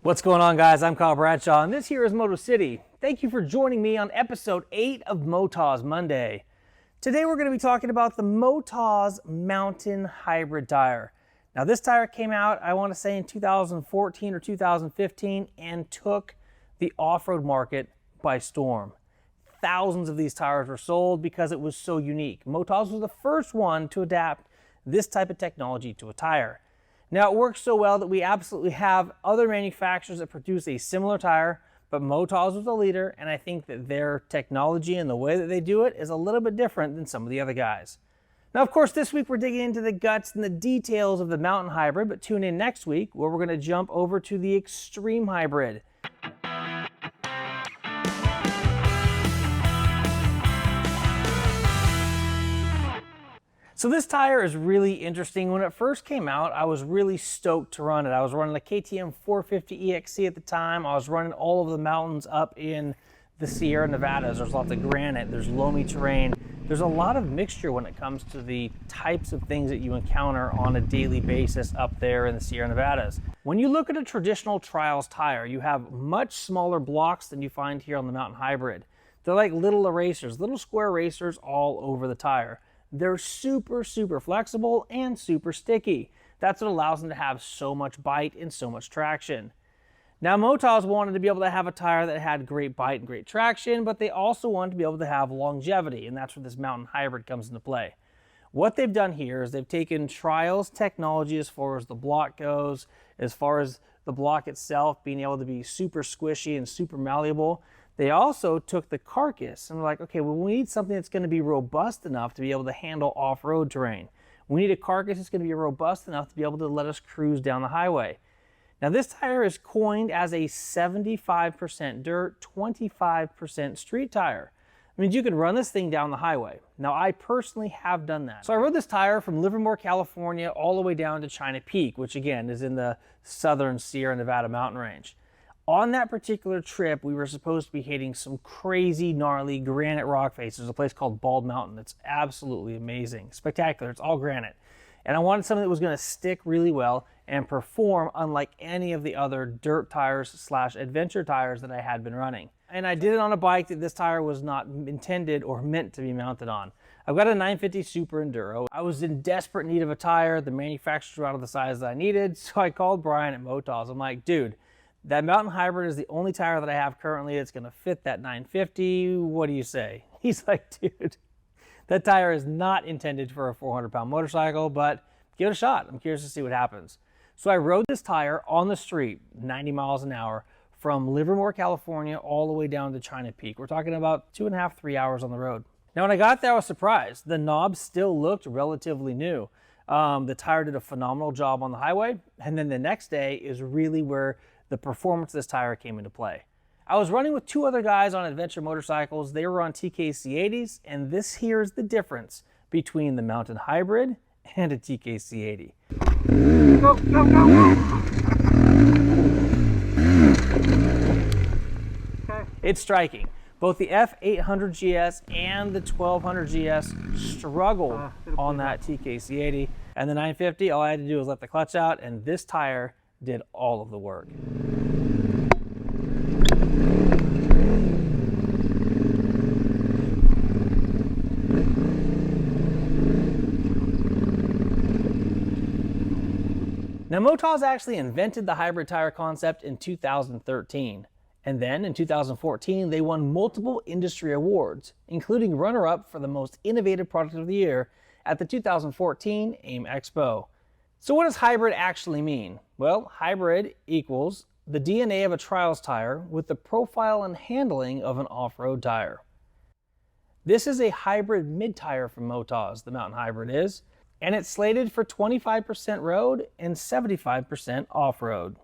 What's going on, guys? I'm Kyle Bradshaw, and this here is MotoCity. Thank you for joining me on episode 8 of Motoz Monday. Today we're going to be talking about the Motoz Mountain Hybrid tire. Now this tire came out, I want to say in 2014 or 2015, and took the off-road market by storm. Thousands of these tires were sold because it was so unique. Motoz was the first one to adapt this type of technology to a tire. Now it works so well that we absolutely have other manufacturers that produce a similar tire, but Motoz was the leader, and I think that their technology and the way that they do it is a little bit different than some of the other guys. Now, of course, this week we're digging into the guts and the details of the Mountain Hybrid, but tune in next week where we're going to jump over to the Extreme Hybrid. So this tire is really interesting. When it first came out, I was really stoked to run it. I was running a KTM 450 EXC at the time. I was running all of the mountains up in the Sierra Nevadas. There's lots of granite, there's loamy terrain. There's a lot of mixture when it comes to the types of things that you encounter on a daily basis up there in the Sierra Nevadas. When you look at a traditional trials tire, you have much smaller blocks than you find here on the Mountain Hybrid. They're like little erasers, little square erasers all over the tire. They're super flexible and super sticky. That's what allows them to have so much bite and so much traction. Now Motoz wanted to be able to have a tire that had great bite and great traction, but they also wanted to be able to have longevity, and that's where this Mountain Hybrid comes into play. What they've done here is they've taken trials technology as far as the block goes, as far as the block itself being able to be super squishy and super malleable. They also took the carcass and were like, okay, well, we need something that's going to be robust enough to be able to handle off-road terrain. We need a carcass that's going to be robust enough to be able to let us cruise down the highway. Now this tire is coined as a 75% dirt, 25% street tire. It means you can run this thing down the highway. Now I personally have done that. So I rode this tire from Livermore, California, all the way down to China Peak, which again is in the southern Sierra Nevada mountain range. On that particular trip, we were supposed to be hitting some crazy, gnarly granite rock faces. There's a place called Bald Mountain that's absolutely amazing, spectacular. It's all granite. And I wanted something that was going to stick really well and perform unlike any of the other dirt tires slash adventure tires that I had been running. And I did it on a bike that this tire was not intended or meant to be mounted on. I've got a 950 Super Enduro. I was in desperate need of a tire. The manufacturers were out of the size that I needed, so I called Brian at Motoz. I'm like, dude, that Mountain Hybrid is the only tire that I have currently that's going to fit that 950. What do you say? He's like, dude, that tire is not intended for a 400-pound motorcycle, but give it a shot. I'm curious to see what happens. So I rode this tire on the street, 90 miles an hour, from Livermore, California, all the way down to China Peak. We're talking about 2.5, 3 hours on the road. Now, when I got there, I was surprised. The knob still looked relatively new. The tire did a phenomenal job on the highway, and then the next day is really where the performance of this tire came into play. I was running with two other guys on adventure motorcycles. They were on TKC80s, and this here is the difference between the Mountain Hybrid and a TKC80. Go, go, go, go. Okay. It's striking. Both the F800 GS and the 1200 GS struggled on that TKC80. And the 950, all I had to do was let the clutch out, and this tire did all of the work. Now Motoz actually invented the hybrid tire concept in 2013. And then in 2014, they won multiple industry awards, including runner-up for the most innovative product of the year at the 2014 AIM Expo. So what does hybrid actually mean? Well, hybrid equals the DNA of a trials tire with the profile and handling of an off-road tire. This is a hybrid mid-tire from Motoz, the Mountain Hybrid is, and it's slated for 25% road and 75% off-road.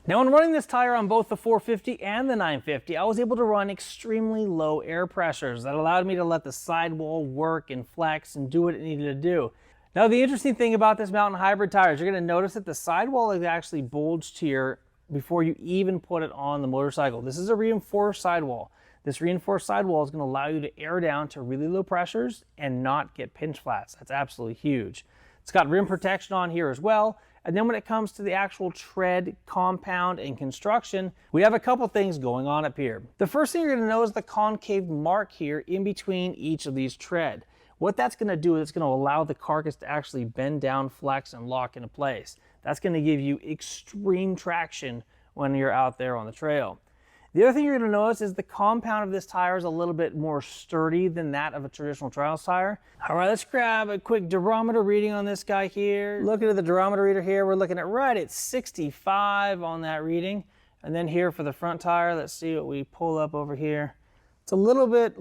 Now when running this tire on both the 450 and the 950, I was able to run extremely low air pressures that allowed me to let the sidewall work and flex and do what it needed to do. Now the interesting thing about this Mountain Hybrid tire is you're going to notice that the sidewall is actually bulged here before you even put it on the motorcycle. This is a reinforced sidewall. This reinforced sidewall is going to allow you to air down to really low pressures and not get pinch flats. That's absolutely huge. It's got rim protection on here as well, And then when it comes to the actual tread compound and construction, we have a couple things going on up here. The first thing you're going to know is the concave mark here in between each of these tread. What that's going to do is it's going to allow the carcass to actually bend down, flex, and lock into place. That's going to give you extreme traction when you're out there on the trail. The other thing you're going to notice is the compound of this tire is a little bit more sturdy than that of a traditional trials tire. All right, let's grab a quick durometer reading on this guy here. Looking at the durometer reader here, we're looking at right at 65 on that reading. And then here for the front tire, let's see what we pull up over here. It's a little bit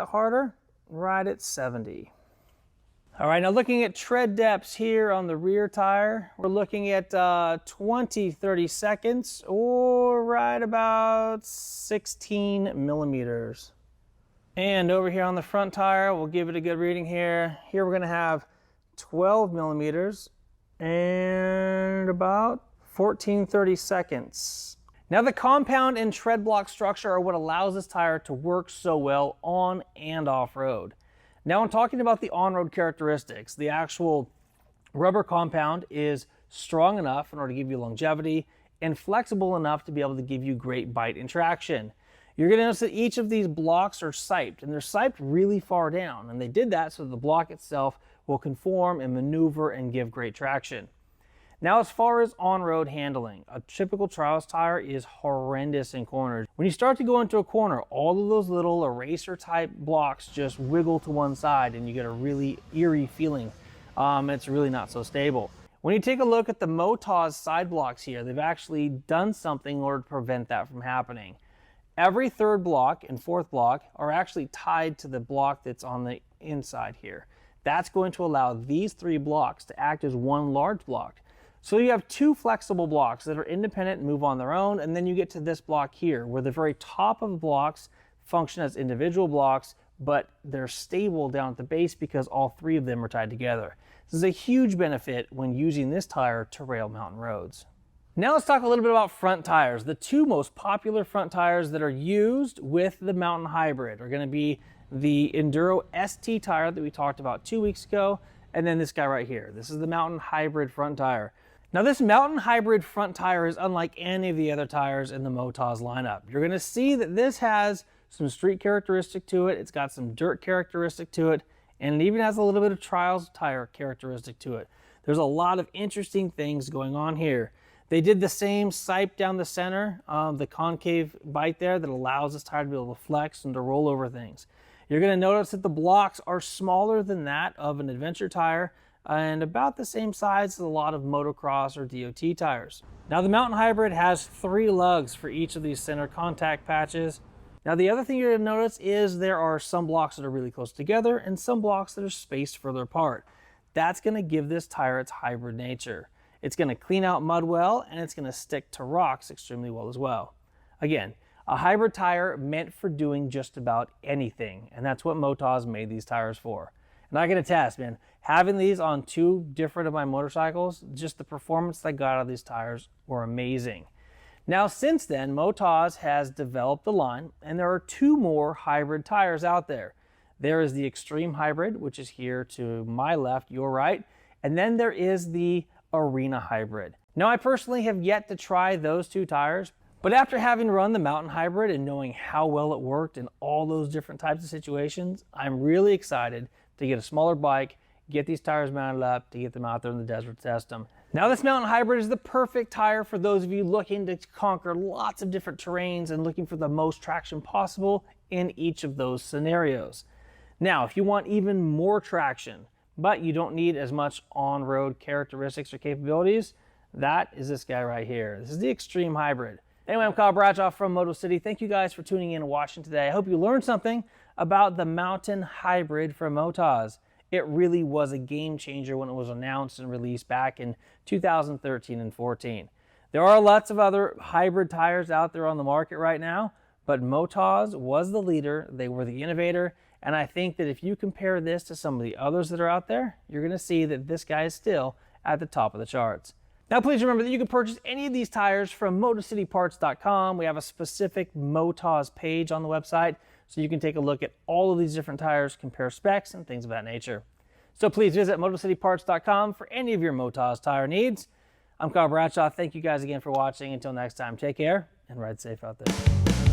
harder, right at 70. All right, now looking at tread depths here on the rear tire, we're looking at 30 seconds, or right about 16 millimeters. And over here on the front tire, we'll give it a good reading here. Here we're gonna have 12 millimeters and about 30 seconds. Now the compound and tread block structure are what allows this tire to work so well on and off-road. Now I'm talking about the on-road characteristics. The actual rubber compound is strong enough in order to give you longevity and flexible enough to be able to give you great bite and traction. You're going to notice that each of these blocks are siped, and they're siped really far down, and they did that so the block itself will conform and maneuver and give great traction. Now, as far as on-road handling, a typical trials tire is horrendous in corners. When you start to go into a corner, all of those little eraser type blocks just wiggle to one side and you get a really eerie feeling. It's really not so stable. When you take a look at the Motoz side blocks here, they've actually done something in order to prevent that from happening. Every third block and fourth block are actually tied to the block that's on the inside here. That's going to allow these three blocks to act as one large block. So you have two flexible blocks that are independent and move on their own, and then you get to this block here, where the very top of the blocks function as individual blocks, but they're stable down at the base because all three of them are tied together. This is a huge benefit when using this tire to rail mountain roads. Now let's talk a little bit about front tires. The two most popular front tires that are used with the Mountain Hybrid are going to be the Enduro ST tire that we talked about 2 weeks ago, and then this guy right here. This is the Mountain Hybrid front tire. Now this Mountain Hybrid front tire is unlike any of the other tires in the Motoz lineup. You're going to see that this has some street characteristic to it, it's got some dirt characteristic to it, and it even has a little bit of trials tire characteristic to it. There's a lot of interesting things going on here. They did the same sipe down the center, the concave bite there that allows this tire to be able to flex and to roll over things. You're going to notice that the blocks are smaller than that of an Adventure tire, and about the same size as a lot of motocross or DOT tires. Now the Mountain Hybrid has 3 lugs for each of these center contact patches. Now the other thing you're going to notice is there are some blocks that are really close together and some blocks that are spaced further apart. That's going to give this tire its hybrid nature. It's going to clean out mud well, and it's going to stick to rocks extremely well as well. Again, a hybrid tire meant for doing just about anything, and that's what Motoz made these tires for. And I can attest, man, having these on 2 different of my motorcycles, just the performance I got out of these tires were amazing. Now, since then, Motoz has developed the line, and there are 2 more hybrid tires out there. There is the Extreme Hybrid, which is here to my left, your right, and then there is the Arena Hybrid. Now, I personally have yet to try those 2 tires, but after having run the Mountain Hybrid and knowing how well it worked in all those different types of situations, I'm really excited to get a smaller bike, get these tires mounted up, to get them out there in the desert to test them. Now this Mountain Hybrid is the perfect tire for those of you looking to conquer lots of different terrains and looking for the most traction possible in each of those scenarios. Now, if you want even more traction, but you don't need as much on-road characteristics or capabilities, that is this guy right here. This is the Extreme Hybrid. Anyway, I'm Kyle Bradshaw from MotoCity. Thank you guys for tuning in and watching today. I hope you learned something about the Mountain Hybrid from Motoz. It really was a game changer when it was announced and released back in 2013 and 14. There are lots of other hybrid tires out there on the market right now, but Motoz was the leader, they were the innovator, and I think that if you compare this to some of the others that are out there, you're going to see that this guy is still at the top of the charts. Now please remember that you can purchase any of these tires from MotoCityParts.com. We have a specific Motoz page on the website, so you can take a look at all of these different tires, compare specs, and things of that nature. So please visit MotoCityParts.com for any of your Motoz tire needs. I'm Kyle Bradshaw. Thank you guys again for watching. Until next time, take care and ride safe out there.